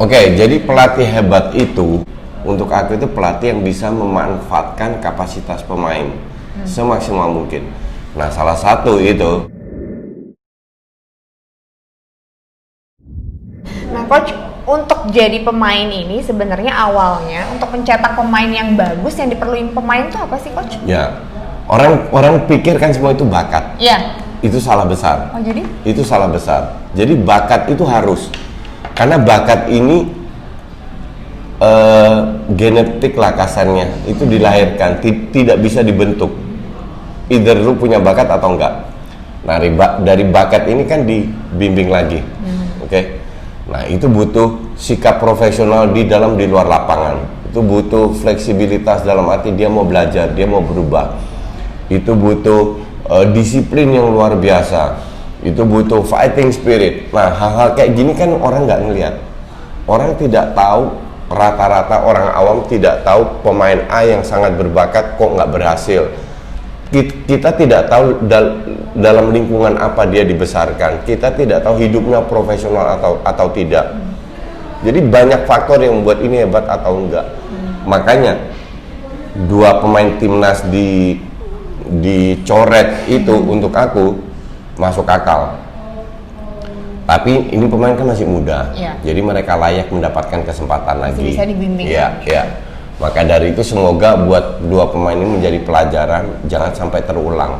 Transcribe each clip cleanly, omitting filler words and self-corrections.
Oke, jadi pelatih hebat itu untuk aku itu pelatih yang bisa memanfaatkan kapasitas pemain semaksimal mungkin. Nah, salah satu itu. Nah, coach, untuk jadi pemain ini sebenarnya awalnya untuk mencetak pemain yang bagus yang diperluin pemain itu apa sih, coach? Ya, orang pikir kan semua itu bakat. Iya. Itu salah besar. Oh, jadi? Itu salah besar. Jadi bakat itu harus, karena bakat ini genetik lah kasarnya, itu dilahirkan, tidak bisa dibentuk. Either lu punya bakat atau enggak. Nah, dari bakat ini kan dibimbing lagi. Oke? Nah, itu butuh sikap profesional di luar lapangan. Itu butuh fleksibilitas dalam arti dia mau belajar, dia mau berubah. Itu butuh disiplin yang luar biasa. Itu butuh fighting spirit. Nah, hal-hal kayak gini kan orang nggak ngelihat. Orang tidak tahu, rata-rata orang awam tidak tahu pemain A yang sangat berbakat kok nggak berhasil. Kita tidak tahu dalam lingkungan apa dia dibesarkan. Kita tidak tahu hidupnya profesional atau tidak. Jadi banyak faktor yang membuat ini hebat atau enggak. Makanya dua pemain timnas dicoret itu untuk aku masuk akal. Tapi ini pemain kan masih muda, jadi mereka layak mendapatkan kesempatan lagi. Bisa dibimbing. Iya. Maka dari itu semoga buat dua pemain ini menjadi pelajaran, jangan sampai terulang.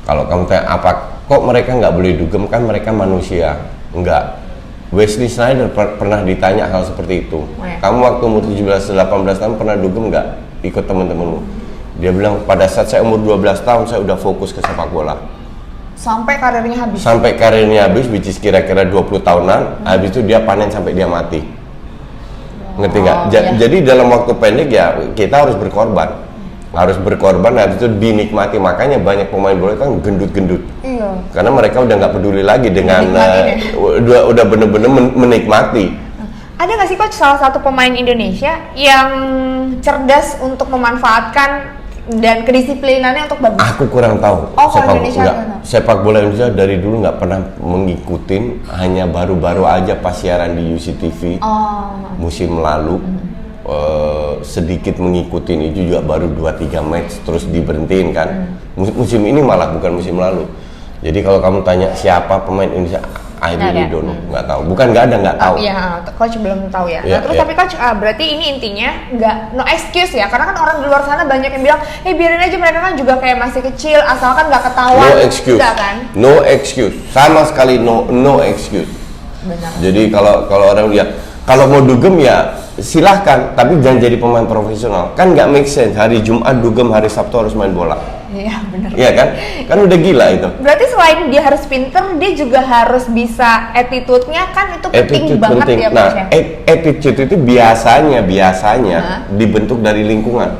Kalau kamu tanya apa, kok mereka nggak boleh dugem, kan mereka manusia. Enggak. Wesley Sneijder pernah ditanya hal seperti itu. Kamu waktu umur 17-18 tahun pernah dugem nggak ikut teman-temanmu? Dia bilang pada saat saya umur 12 tahun saya udah fokus ke sepak bola. Sampai karirnya habis? Sampai karirnya habis, which is kira-kira 20 tahunan. Habis itu dia panen sampai dia mati. Ngerti nggak? Jadi dalam waktu pendek ya kita harus berkorban. Harus berkorban, habis itu dinikmati. Makanya banyak pemain bola kan gendut-gendut. Iya. Karena mereka udah nggak peduli lagi dengan udah bener-bener menikmati. Ada nggak sih, coach, salah satu pemain Indonesia yang cerdas untuk memanfaatkan dan kedisiplinannya untuk bagus? Aku kurang tahu. Sepak bola Indonesia dari dulu nggak pernah mengikutin, hanya baru-baru aja pas siaran di UCTV musim lalu sedikit mengikutin, itu juga baru 2-3 match terus diberhentiin kan. Musim ini malah bukan musim lalu. Jadi kalau kamu tanya siapa pemain Indonesia, I really don't know, nggak tahu. Bukan nggak ada, nggak tahu. Iya, coach belum tahu ya. Nah, terus tapi coach, berarti ini intinya no excuse ya, karena kan orang di luar sana banyak yang bilang, biarin aja mereka kan juga kayak masih kecil, asalkan nggak ketahuan. No excuse. Kan? No excuse, sama sekali no excuse. Benar. Jadi kalau orang lihat, kalau mau dugem ya silahkan, tapi jangan jadi pemain profesional. Kan nggak make sense, hari Jumat dugem, hari Sabtu harus main bola. Iya, benar. Iya kan? Kan udah gila itu. Berarti selain dia harus pinter, dia juga harus bisa attitude-nya, kan itu penting banget ya, Nah, attitude itu biasanya dibentuk dari lingkungan.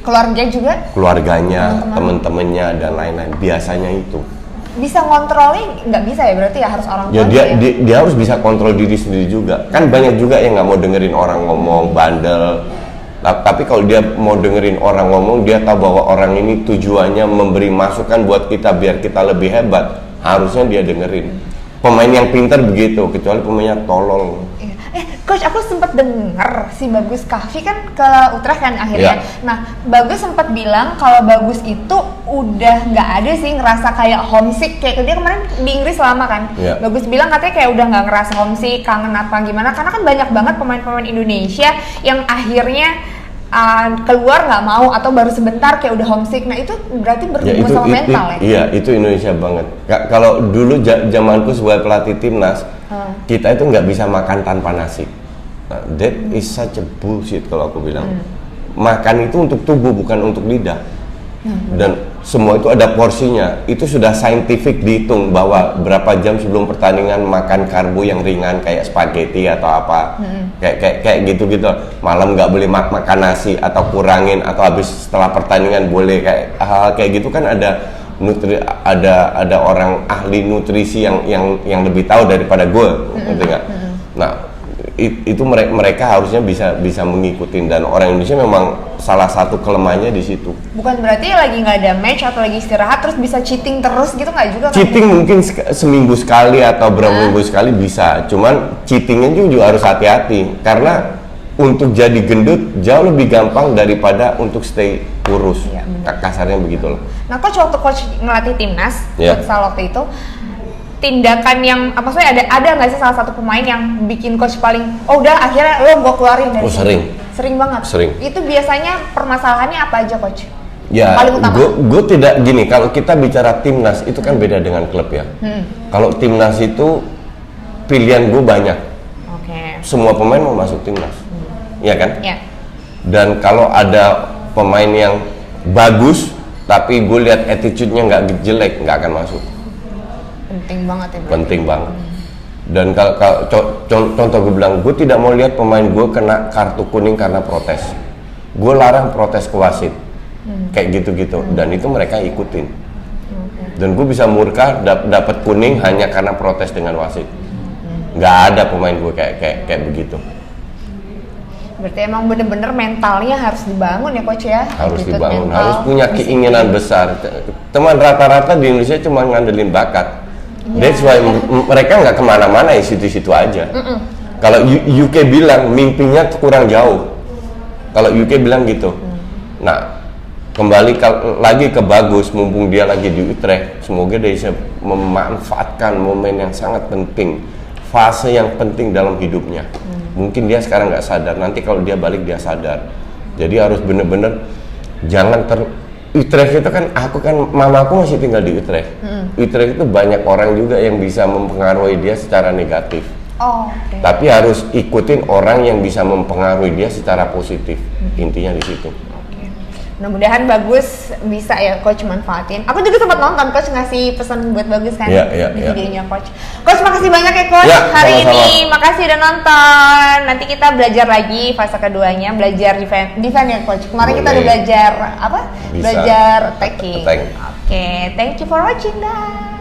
Keluarga juga? Keluarganya, temen-temennya, dan lain-lain. Biasanya itu. Bisa ngontrolnya nggak bisa ya, berarti ya harus orang tua ya dia harus bisa kontrol diri sendiri juga. Kan banyak juga yang nggak mau dengerin orang ngomong, bandel. Tapi kalau dia mau dengerin orang ngomong, dia tahu bahwa orang ini tujuannya memberi masukan buat kita biar kita lebih hebat, harusnya dia dengerin. Pemain yang pintar begitu, kecuali pemainnya tolol. Coach, aku sempat dengar si Bagus Kahvi kan ke Utrecht kan akhirnya. Nah, Bagus sempat bilang kalau Bagus itu udah nggak ada sih ngerasa kayak homesick, kayak dia kemarin di Inggris lama kan. Bagus bilang katanya kayak udah nggak ngerasa homesick, kangen apa gimana, karena kan banyak banget pemain-pemain Indonesia yang akhirnya keluar nggak mau atau baru sebentar kayak udah homesick. Nah, itu berarti berhubungan sama mental ya? Iya, itu Indonesia banget. Kalau dulu zamanku sebagai pelatih timnas, kita itu nggak bisa makan tanpa nasi. Nah, that is such a bullshit kalau aku bilang. Makan itu untuk tubuh, bukan untuk lidah. Dan semua itu ada porsinya. Itu sudah scientific dihitung bahwa berapa jam sebelum pertandingan makan karbo yang ringan kayak spaghetti atau apa, kayak gitu-gitu. Malam nggak boleh makan nasi atau kurangin, atau habis setelah pertandingan boleh hal kayak gitu kan ada ada orang ahli nutrisi yang lebih tahu daripada gue, ngerti nggak? Nah, itu mereka harusnya bisa mengikuti, dan orang Indonesia memang salah satu kelemahannya di situ. Bukan berarti lagi nggak ada match atau lagi istirahat terus bisa cheating terus gitu, nggak juga kan? Cheating mungkin seminggu sekali atau berapa minggu sekali bisa, cuman cheatingnya juga harus hati-hati karena untuk jadi gendut jauh lebih gampang daripada untuk stay kurus. Iya, Kasarnya begitulah. Nah, coach waktu coach ngelatih timnas Iya. futsal waktu itu, tindakan yang apa sih, ada nggak sih salah satu pemain yang bikin coach paling udah akhirnya lo gua keluarin dari sini? Sering banget. Sering. Itu biasanya permasalahannya apa aja, coach? Ya, Paling utama. gue tidak gini. Kalau kita bicara timnas itu kan beda dengan klub ya. Kalau timnas itu pilihan gue banyak. Oke. Semua pemain mau masuk timnas, ya kan? Ya. Dan kalau ada pemain yang bagus, tapi gue lihat attitude-nya nggak jelek, nggak akan masuk. Penting banget ya. berarti. Penting banget. Dan kalau contoh gue bilang, gue tidak mau lihat pemain gue kena kartu kuning karena protes. Gue larang protes ke wasit, kayak gitu-gitu. Dan itu mereka ikutin. Dan gue bisa murka dapat kuning hanya karena protes dengan wasit. Nggak ada pemain gue kayak begitu. Berarti emang bener-bener mentalnya harus dibangun ya, coach ya. Harus Attitude dibangun, mental, harus punya keinginan besar. Teman rata-rata di Indonesia cuma ngandelin bakat. That's why mereka nggak kemana-mana, ya situ-situ aja. Kalau UK bilang mimpinya kurang jauh. Kalau UK bilang gitu. Nah, kembali lagi ke Bagus, mumpung dia lagi di Utrecht, semoga dia bisa memanfaatkan momen yang sangat penting, fase yang penting dalam hidupnya. Mungkin dia sekarang nggak sadar, nanti kalau dia balik dia sadar. Jadi harus bener-bener jangan Utrecht itu kan, mamaku masih tinggal di Utrecht. Utrecht itu banyak orang juga yang bisa mempengaruhi dia secara negatif. Oh, oke. Tapi harus ikutin orang yang bisa mempengaruhi dia secara positif. Intinya di situ. Mudah-mudahan Bagus bisa ya coach manfaatin. Aku juga sempat nonton coach ngasih pesan buat Bagus kan di videonya coach. Coach makasih banyak ya coach hari sama-sama. ini. Makasih udah nonton. Nanti kita belajar lagi fase keduanya, belajar defense ya coach. Kemarin kita udah belajar apa? Bisa. Belajar attacking. Attack. Oke, thank you for watching guys.